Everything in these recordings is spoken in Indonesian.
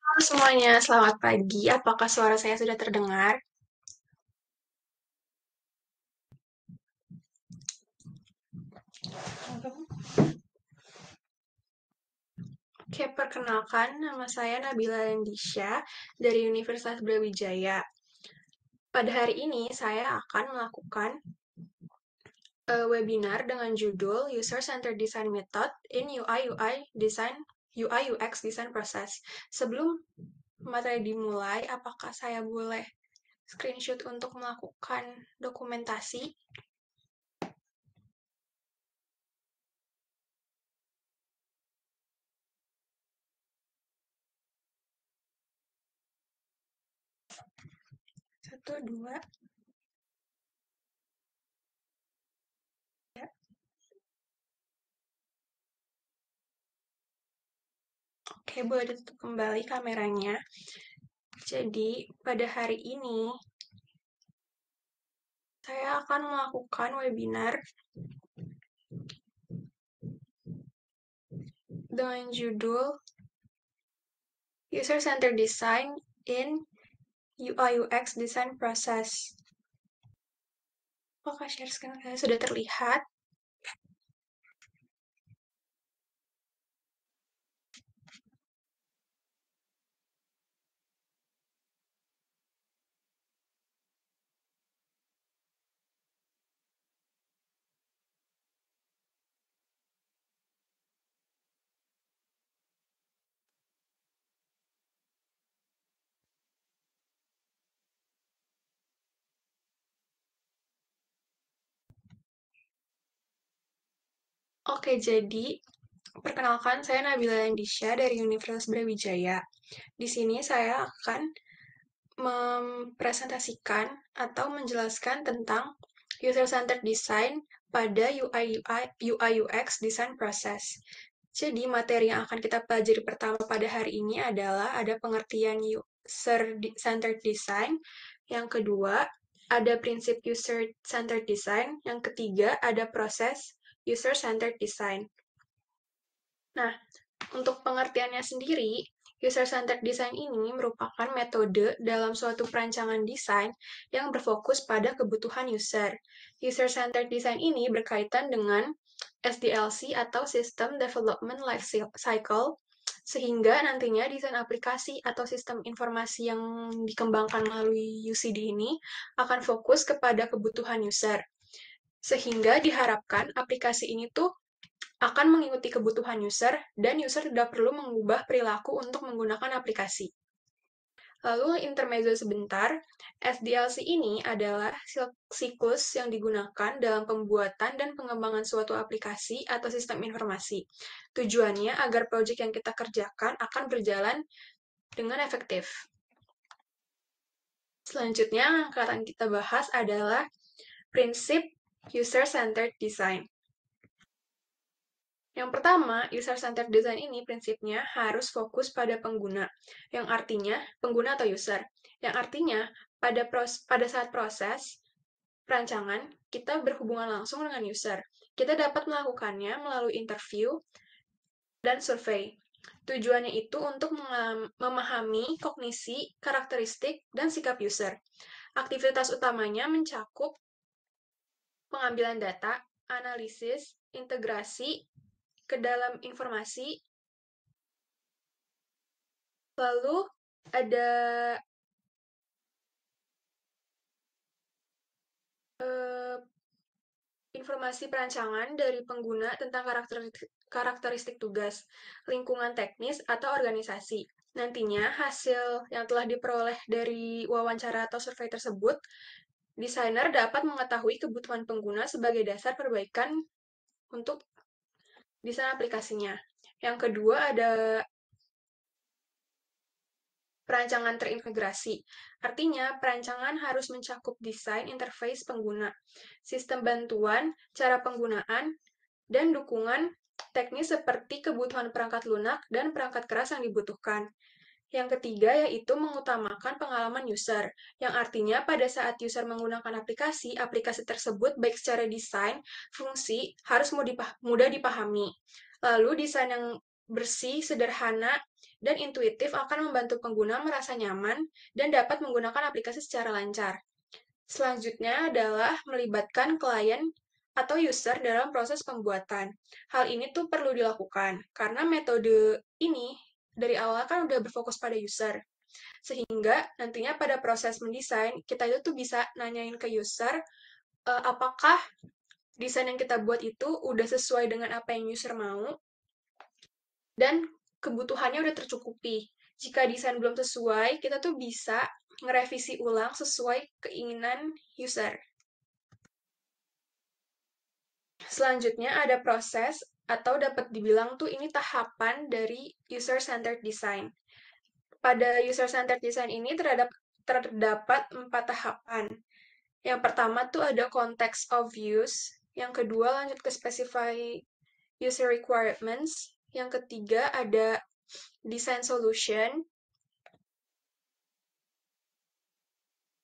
Halo semuanya, selamat pagi. Apakah suara saya sudah terdengar? Oke, perkenalkan, nama saya Nabila Landisha dari Universitas Brawijaya. Pada hari ini, saya akan melakukan webinar dengan judul User Centered Design Method in UI/UI Design UI/UX Design Process. Sebelum materi dimulai, apakah saya boleh screenshot untuk melakukan dokumentasi? Satu, dua. Oke, boleh ditutup kembali kameranya. Jadi, pada hari ini, saya akan melakukan webinar dengan judul User Centered Design in UI/UX Design Process. Apakah share screen saya sudah terlihat? Oke, jadi perkenalkan saya Nabila Landisha dari Universitas Brawijaya. Di sini saya akan mempresentasikan atau menjelaskan tentang user-centered design pada UI/UX design process. Jadi, materi yang akan kita pelajari pertama pada hari ini adalah ada pengertian user-centered design, yang kedua ada prinsip user-centered design, yang ketiga ada proses user-centered design. Nah, untuk pengertiannya sendiri, user-centered design ini merupakan metode dalam suatu perancangan desain yang berfokus pada kebutuhan user. User-centered design ini berkaitan dengan SDLC atau System Development Life Cycle, sehingga nantinya desain aplikasi atau sistem informasi yang dikembangkan melalui UCD ini akan fokus kepada kebutuhan user. Sehingga diharapkan aplikasi ini tuh akan mengikuti kebutuhan user, dan user tidak perlu mengubah perilaku untuk menggunakan aplikasi. Lalu intermezzo sebentar, SDLC ini adalah siklus yang digunakan dalam pembuatan dan pengembangan suatu aplikasi atau sistem informasi. Tujuannya agar proyek yang kita kerjakan akan berjalan dengan efektif. Selanjutnya, yang akan kita bahas adalah prinsip user-centered design. Yang pertama, user-centered design ini prinsipnya harus fokus pada pengguna, yang artinya pengguna atau user, yang artinya pada saat proses perancangan, kita berhubungan langsung dengan user. Kita dapat melakukannya melalui interview dan survei. Tujuannya itu untuk memahami kognisi, karakteristik, dan sikap user. Aktivitas utamanya mencakup pengambilan data, analisis, integrasi ke dalam informasi. Lalu ada informasi perancangan dari pengguna tentang karakteristik tugas, lingkungan teknis, atau organisasi. Nantinya, hasil yang telah diperoleh dari wawancara atau survei tersebut, desainer dapat mengetahui kebutuhan pengguna sebagai dasar perbaikan untuk desain aplikasinya. Yang kedua ada perancangan terintegrasi. Artinya, perancangan harus mencakup desain interface pengguna, sistem bantuan, cara penggunaan, dan dukungan teknis seperti kebutuhan perangkat lunak dan perangkat keras yang dibutuhkan. Yang ketiga yaitu mengutamakan pengalaman user, yang artinya pada saat user menggunakan aplikasi, aplikasi tersebut baik secara desain, fungsi, harus mudah dipahami. Lalu desain yang bersih, sederhana, dan intuitif akan membantu pengguna merasa nyaman dan dapat menggunakan aplikasi secara lancar. Selanjutnya adalah melibatkan klien atau user dalam proses pembuatan. Hal ini tuh perlu dilakukan karena metode ini dari awal kan udah berfokus pada user. Sehingga nantinya pada proses mendesain, kita itu tuh bisa nanyain ke user apakah desain yang kita buat itu udah sesuai dengan apa yang user mau dan kebutuhannya udah tercukupi. Jika desain belum sesuai, kita tuh bisa ngerevisi ulang sesuai keinginan user. Selanjutnya ada proses atau dapat dibilang tuh ini tahapan dari user-centered design. Pada user-centered design ini terdapat 4 tahapan. Yang pertama tuh ada context of use, yang kedua lanjut ke specify user requirements, yang ketiga ada design solution,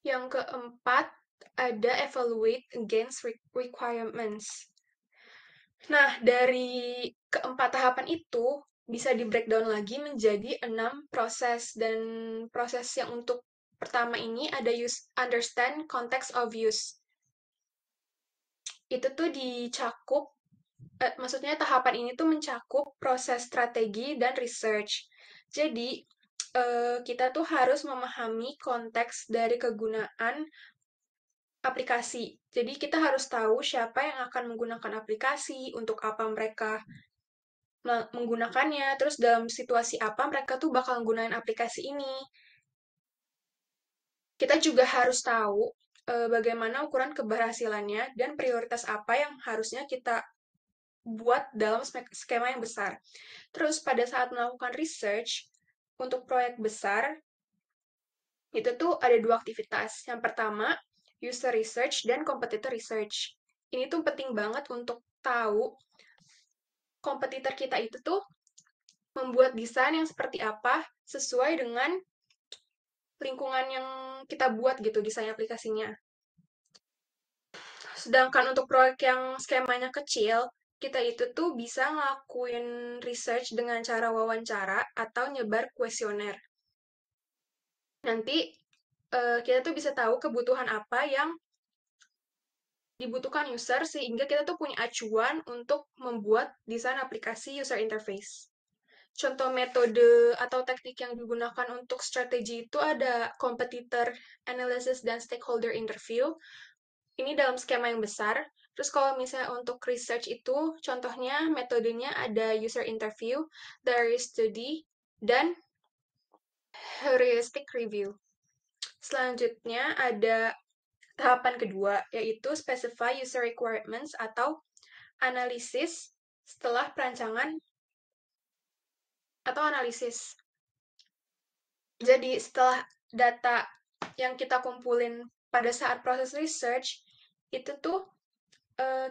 yang keempat ada evaluate against requirements. Nah, dari keempat tahapan itu bisa di breakdown lagi menjadi 6 proses, dan proses yang untuk pertama ini ada understand context of use. Itu tuh maksudnya tahapan ini tuh mencakup proses strategi dan research. Jadi, kita tuh harus memahami konteks dari kegunaan aplikasi. Jadi, kita harus tahu siapa yang akan menggunakan aplikasi, untuk apa mereka menggunakannya, terus dalam situasi apa mereka tuh bakal menggunakan aplikasi ini. Kita juga harus tahu bagaimana ukuran keberhasilannya dan prioritas apa yang harusnya kita buat dalam skema yang besar. Terus pada saat melakukan research untuk proyek besar, itu tuh ada 2 aktivitas. Yang pertama, user research dan competitor research. Ini tuh penting banget untuk tahu kompetitor kita itu tuh membuat desain yang seperti apa sesuai dengan lingkungan yang kita buat gitu, desain aplikasinya. Sedangkan untuk proyek yang skemanya kecil, kita itu tuh bisa ngelakuin research dengan cara wawancara atau nyebar kuesioner. Nanti kita tuh bisa tahu kebutuhan apa yang dibutuhkan user sehingga kita tuh punya acuan untuk membuat desain aplikasi user interface. Contoh metode atau teknik yang digunakan untuk strategi itu ada competitor analysis dan stakeholder interview. Ini dalam skema yang besar. Terus kalau misalnya untuk research itu, contohnya metodenya ada user interview, diary study, dan heuristic review. Selanjutnya ada tahapan kedua, yaitu specify user requirements atau analisis setelah perancangan atau analisis. Jadi setelah data yang kita kumpulin pada saat proses research, itu tuh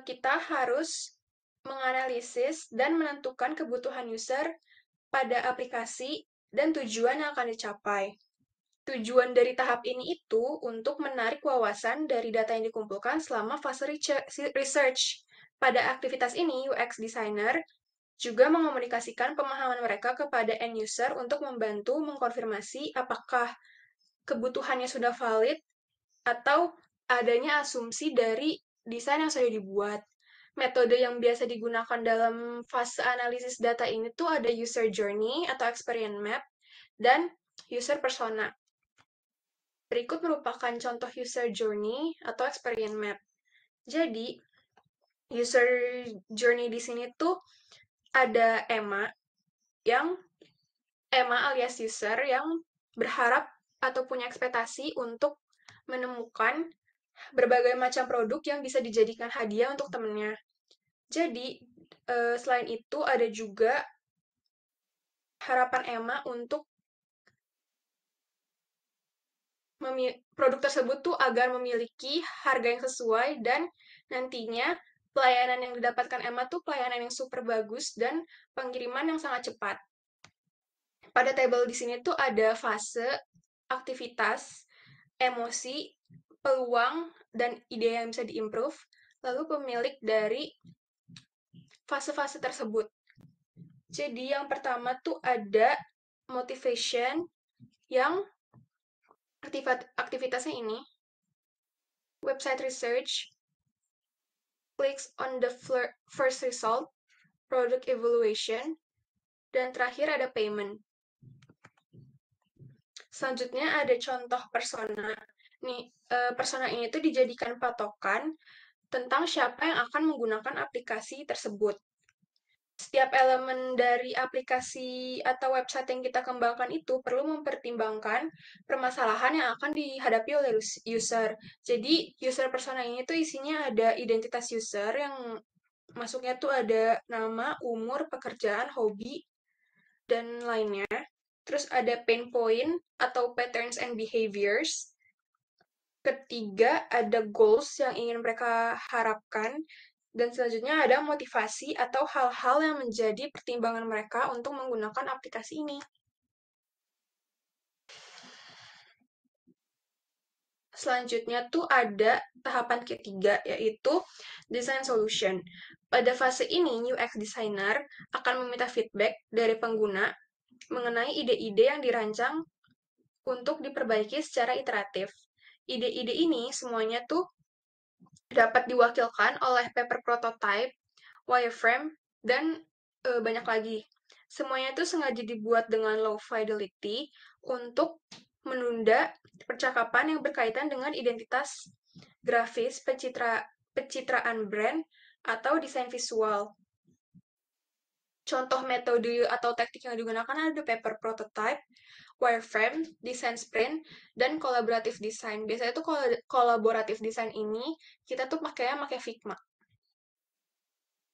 kita harus menganalisis dan menentukan kebutuhan user pada aplikasi dan tujuan yang akan dicapai. Tujuan dari tahap ini itu untuk menarik wawasan dari data yang dikumpulkan selama fase research. Pada aktivitas ini, UX designer juga mengomunikasikan pemahaman mereka kepada end user untuk membantu mengkonfirmasi apakah kebutuhannya sudah valid atau adanya asumsi dari desain yang sudah dibuat. Metode yang biasa digunakan dalam fase analisis data ini tuh ada user journey atau experience map dan user persona. Berikut merupakan contoh user journey atau experience map. Jadi, user journey di sini tuh ada Emma alias user yang berharap atau punya ekspektasi untuk menemukan berbagai macam produk yang bisa dijadikan hadiah untuk temennya. Jadi, selain itu ada juga harapan Emma untuk produk tersebut tuh agar memiliki harga yang sesuai dan nantinya pelayanan yang didapatkan Emma tuh pelayanan yang super bagus dan pengiriman yang sangat cepat. Pada tabel di sini tuh ada fase, aktivitas, emosi, peluang, dan ide yang bisa diimprove, lalu pemilik dari fase-fase tersebut. Jadi yang pertama tuh ada motivation yang aktivitasnya ini, website research, clicks on the first result, product evaluation, dan terakhir ada payment. Selanjutnya ada contoh persona. Nih, persona ini tuh dijadikan patokan tentang siapa yang akan menggunakan aplikasi tersebut. Setiap elemen dari aplikasi atau website yang kita kembangkan itu perlu mempertimbangkan permasalahan yang akan dihadapi oleh user. Jadi, user persona ini tuh isinya ada identitas user yang masuknya tuh ada nama, umur, pekerjaan, hobi, dan lainnya. Terus ada pain point atau patterns and behaviors. Ketiga, ada goals yang ingin mereka harapkan. Dan selanjutnya ada motivasi atau hal-hal yang menjadi pertimbangan mereka untuk menggunakan aplikasi ini. Selanjutnya tuh ada tahapan ketiga, yaitu design solution. Pada fase ini, UX designer akan meminta feedback dari pengguna mengenai ide-ide yang dirancang untuk diperbaiki secara iteratif. Ide-ide ini semuanya tuh dapat diwakilkan oleh paper prototype, wireframe, dan banyak lagi. Semuanya itu sengaja dibuat dengan low fidelity untuk menunda percakapan yang berkaitan dengan identitas grafis, pencitraan brand, atau desain visual. Contoh metode atau teknik yang digunakan ada paper prototype, wireframe, design sprint, dan collaborative design. Biasanya tuh collaborative design ini kita tuh pakai Figma.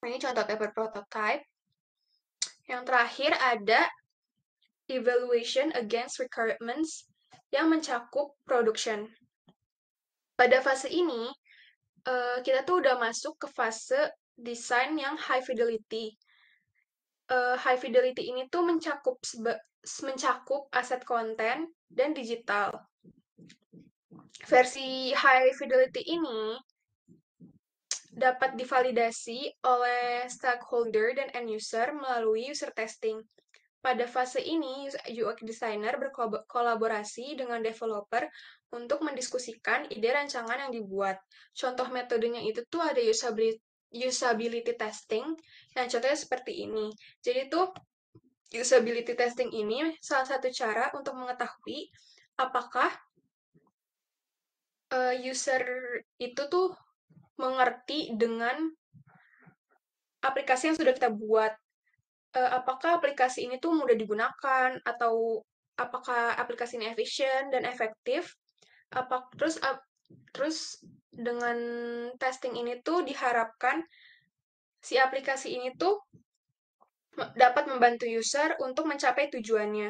Ini contoh paper prototype. Yang terakhir ada evaluation against requirements yang mencakup production. Pada fase ini, kita tuh udah masuk ke fase desain yang high fidelity. High fidelity ini tuh mencakup aset konten dan digital. Versi high fidelity ini dapat divalidasi oleh stakeholder dan end user melalui user testing. Pada fase ini, UX designer berkolaborasi dengan developer untuk mendiskusikan ide rancangan yang dibuat. Contoh metodenya itu tuh ada usability testing, yang contohnya seperti ini. Jadi tuh usability testing ini salah satu cara untuk mengetahui apakah user itu tuh mengerti dengan aplikasi yang sudah kita buat. Apakah aplikasi ini tuh mudah digunakan atau apakah aplikasi ini efisien dan efektif? Terus dengan testing ini tuh diharapkan si aplikasi ini tuh dapat membantu user untuk mencapai tujuannya.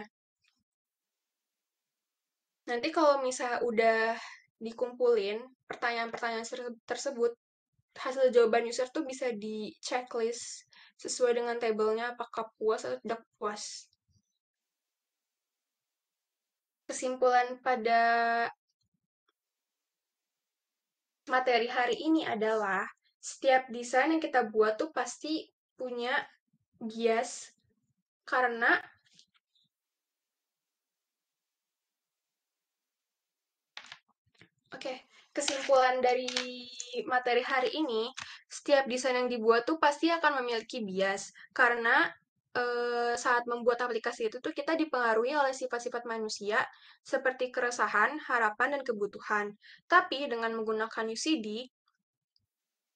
Nanti kalau misalnya udah dikumpulin pertanyaan-pertanyaan tersebut, hasil jawaban user tuh bisa di checklist sesuai dengan tabelnya apakah puas atau tidak puas. Kesimpulan pada materi hari ini adalah setiap desain yang kita buat tuh pasti punya bias karena kesimpulan dari materi hari ini, setiap desain yang dibuat tuh pasti akan memiliki bias karena saat membuat aplikasi itu tuh kita dipengaruhi oleh sifat-sifat manusia seperti keresahan, harapan, dan kebutuhan. Tapi dengan menggunakan UCD,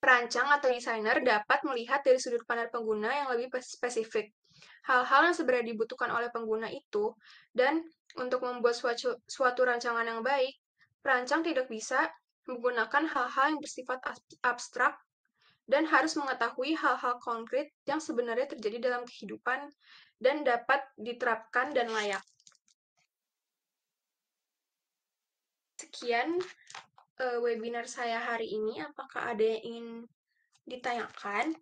perancang atau desainer dapat melihat dari sudut pandang pengguna yang lebih spesifik. Hal-hal yang sebenarnya dibutuhkan oleh pengguna itu, dan untuk membuat suatu rancangan yang baik, perancang tidak bisa menggunakan hal-hal yang bersifat abstrak dan harus mengetahui hal-hal konkret yang sebenarnya terjadi dalam kehidupan dan dapat diterapkan dan layak. Sekian webinar saya hari ini. Apakah ada yang ingin ditanyakan?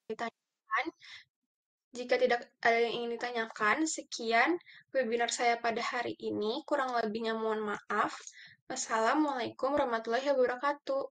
Ditanyakan. Jika tidak ada yang ingin ditanyakan, sekian webinar saya pada hari ini. Kurang lebihnya mohon maaf. Wassalamualaikum warahmatullahi wabarakatuh.